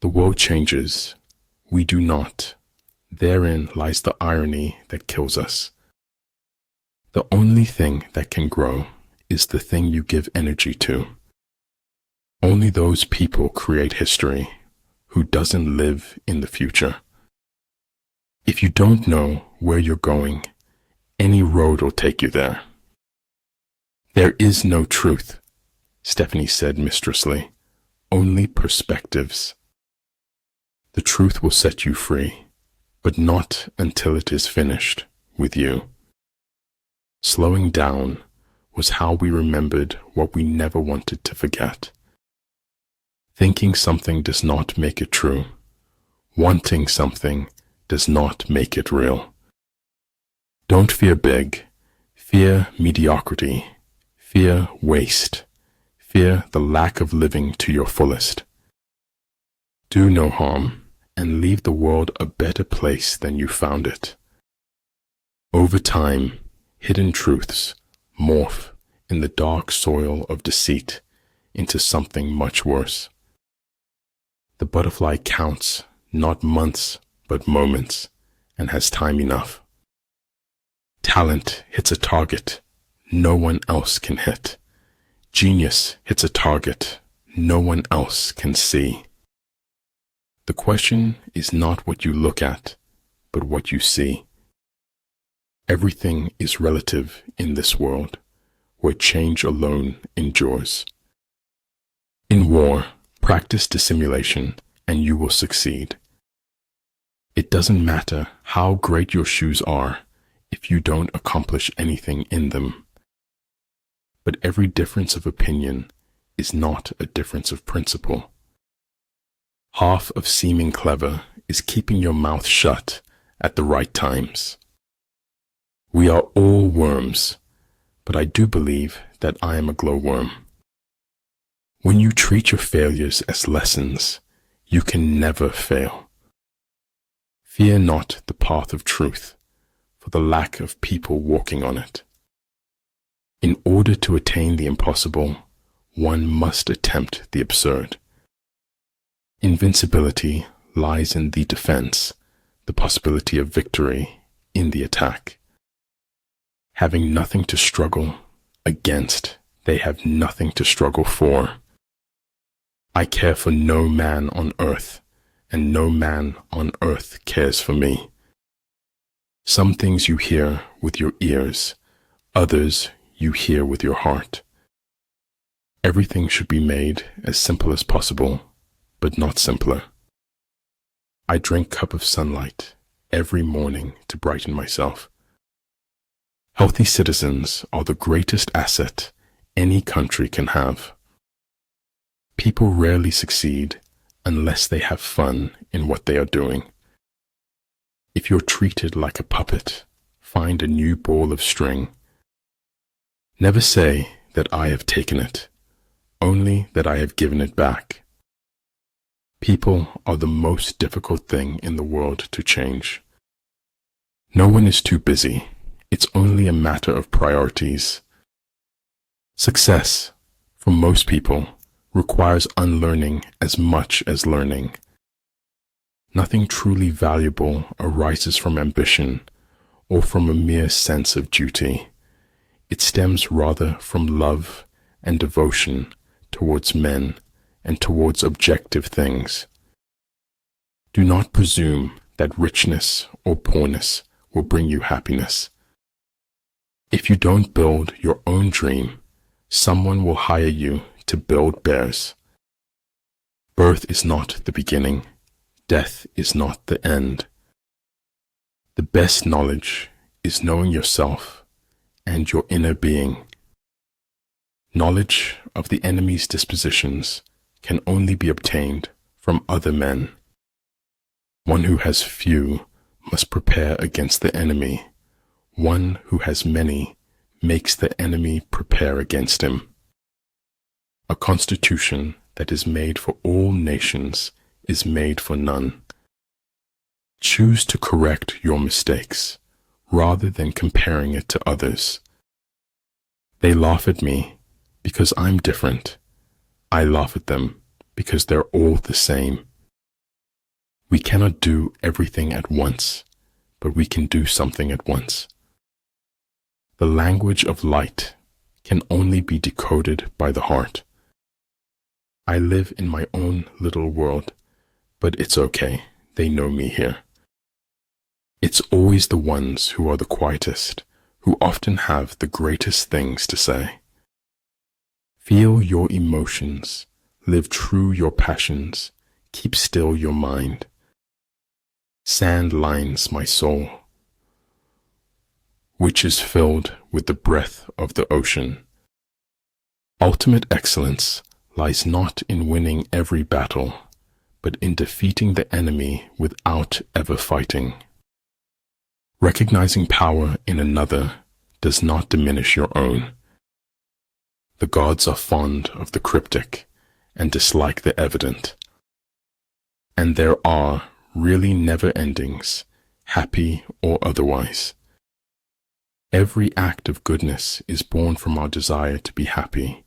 The world changes. We do not. Therein lies the irony that kills us. The only thing that can grow is the thing you give energy to. Only those people create history who doesn't live in the future. If you don't know where you're going, any road will take you there. There is no truth, Stephanie said mistressly, only perspectives. The truth will set you free, but not until it is finished with you. Slowing down was how we remembered what we never wanted to forget. Thinking something does not make it true. Wanting something does not make it real. Don't fear big. Fear mediocrity. Fear waste. Fear the lack of living to your fullest. Do no harm and leave the world a better place than you found it. Over time, hidden truths morph in the dark soil of deceit into something much worse. The butterfly counts not months but moments and has time enough. Talent hits a target no one else can hit. Genius hits a target no one else can see. The question is not what you look at, but what you see. Everything is relative in this world, where change alone endures. In war, practice dissimulation, and you will succeed. It doesn't matter how great your shoes are if you don't accomplish anything in them. But every difference of opinion is not a difference of principle. Half of seeming clever is keeping your mouth shut at the right times. We are all worms, but I do believe that I am a glowworm. When you treat your failures as lessons, you can never fail. Fear not the path of truth, for the lack of people walking on it. In order to attain the impossible, one must attempt the absurd. Invincibility lies in the defense, the possibility of victory in the attack. Having nothing to struggle against, they have nothing to struggle for. I care for no man on earth, and no man on earth cares for me. Some things you hear with your ears, others you hear with your heart. Everything should be made as simple as possible, but not simpler. I drink a cup of sunlight every morning to brighten myself. Healthy citizens are the greatest asset any country can have. People rarely succeed unless they have fun in what they are doing. If you're treated like a puppet, find a new ball of string. Never say that I have taken it, only that I have given it back. People are the most difficult thing in the world to change. No one is too busy. It's only a matter of priorities. Success, for most people, requires unlearning as much as learning. Nothing truly valuable arises from ambition or from a mere sense of duty. It stems rather from love and devotion towards men and towards objective things. Do not presume that richness or poorness will bring you happiness. If you don't build your own dream, someone will hire you to build theirs. Birth is not the beginning. Death is not the end. The best knowledge is knowing yourself and your inner being. Knowledge of the enemy's dispositions can only be obtained from other men. One who has few must prepare against the enemy. One who has many makes the enemy prepare against him. A constitution that is made for all nations is made for none. Choose to correct your mistakes rather than comparing it to others. They laugh at me because I'm different. I laugh at them because they're all the same. We cannot do everything at once, but we can do something at once. The language of light can only be decoded by the heart. I live in my own little world, but it's okay, they know me here. It's always the ones who are the quietest, who often have the greatest things to say. Feel your emotions, live true your passions, keep still your mind. Sand lines my soul, which is filled with the breath of the ocean. Ultimate excellence lies not in winning every battle, but in defeating the enemy without ever fighting. Recognizing power in another does not diminish your own. The gods are fond of the cryptic and dislike the evident. And there are really never endings, happy or otherwise. Every act of goodness is born from our desire to be happy.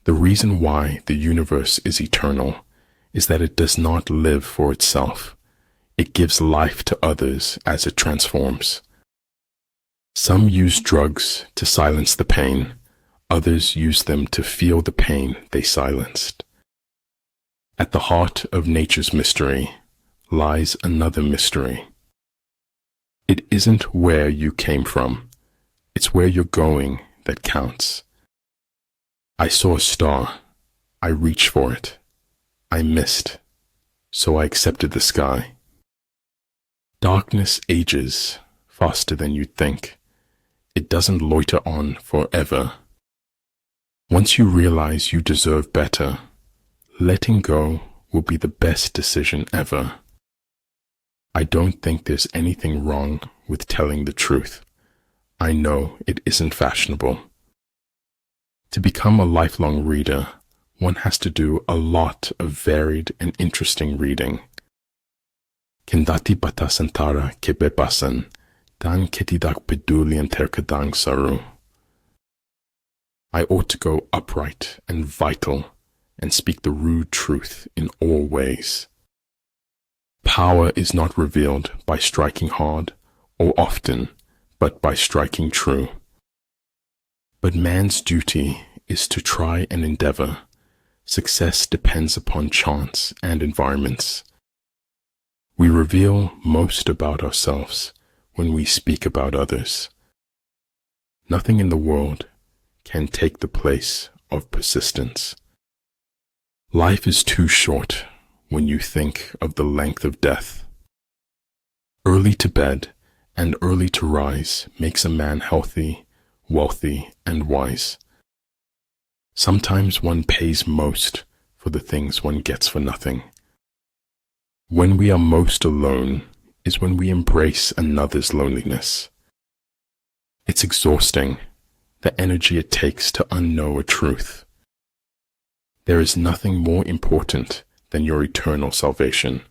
The reason why the universe is eternal is that it does not live for itself. It gives life to others as it transforms. Some use drugs to silence the pain. Others use them to feel the pain they silenced. At the heart of nature's mystery lies another mystery. It isn't where you came from. It's where you're going that counts. I saw a star. I reached for it. I missed, so I accepted the sky. Darkness ages faster than you'd think. It doesn't loiter on forever. Once you realize you deserve better, letting go will be the best decision ever. I don't think there's anything wrong with telling the truth. I know it isn't fashionable. To become a lifelong reader, one has to do a lot of varied and interesting reading. Kendati batasantara kebepasan, dan ketidak pedulian terkadang saru. I ought to go upright and vital and speak the rude truth in all ways. Power is not revealed by striking hard or often, but by striking true. But man's duty is to try and endeavor. Success depends upon chance and environments. We reveal most about ourselves when we speak about others. Nothing in the world can take the place of persistence. Life is too short when you think of the length of death. Early to bed and early to rise makes a man healthy, wealthy, and wise. Sometimes one pays most for the things one gets for nothing. When we are most alone is when we embrace another's loneliness. It's exhausting, the energy it takes to unknow a truth. There is nothing more important than your eternal salvation.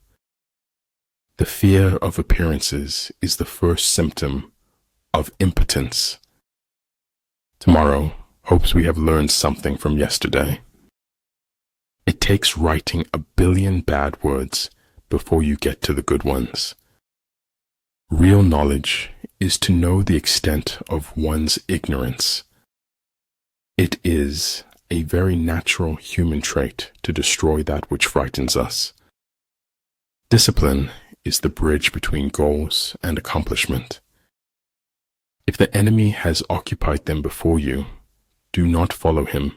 The fear of appearances is the first symptom of impotence. Tomorrow hopes we have learned something from yesterday. It takes writing 1 billion bad words before you get to the good ones. Real knowledge is to know the extent of one's ignorance. It is a very natural human trait to destroy that which frightens us. Discipline is the bridge between goals and accomplishment. If the enemy has occupied them before you, do not follow him,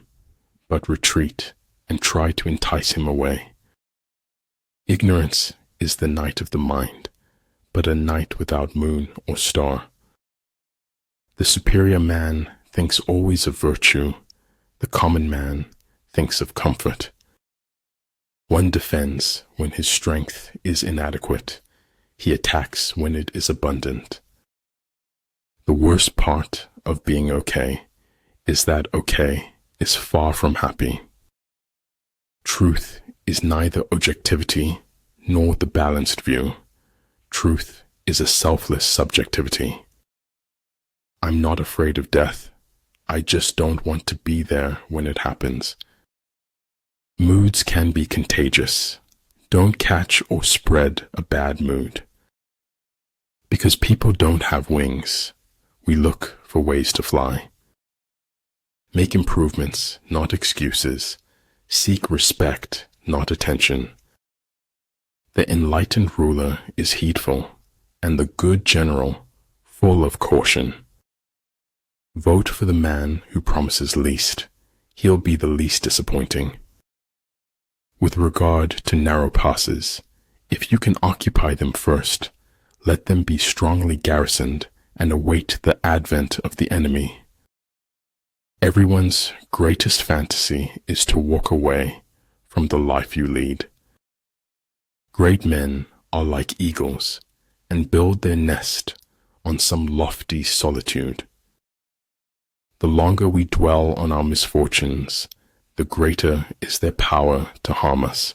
but retreat and try to entice him away. Ignorance is the night of the mind, but a night without moon or star. The superior man thinks always of virtue. The common man thinks of comfort. One defends when his strength is inadequate. He attacks when it is abundant. The worst part of being okay is that okay is far from happy. Truth is neither objectivity nor the balanced view. Truth is a selfless subjectivity. I'm not afraid of death. I just don't want to be there when it happens. Moods can be contagious. Don't catch or spread a bad mood. Because people don't have wings, we look for ways to fly. Make improvements, not excuses. Seek respect, not attention. The enlightened ruler is heedful, and the good general full of caution. Vote for the man who promises least. He'll be the least disappointing. With regard to narrow passes, if you can occupy them first, let them be strongly garrisoned and await the advent of the enemy. Everyone's greatest fantasy is to walk away from the life you lead. Great men are like eagles and build their nest on some lofty solitude. The longer we dwell on our misfortunes, the greater is their power to harm us.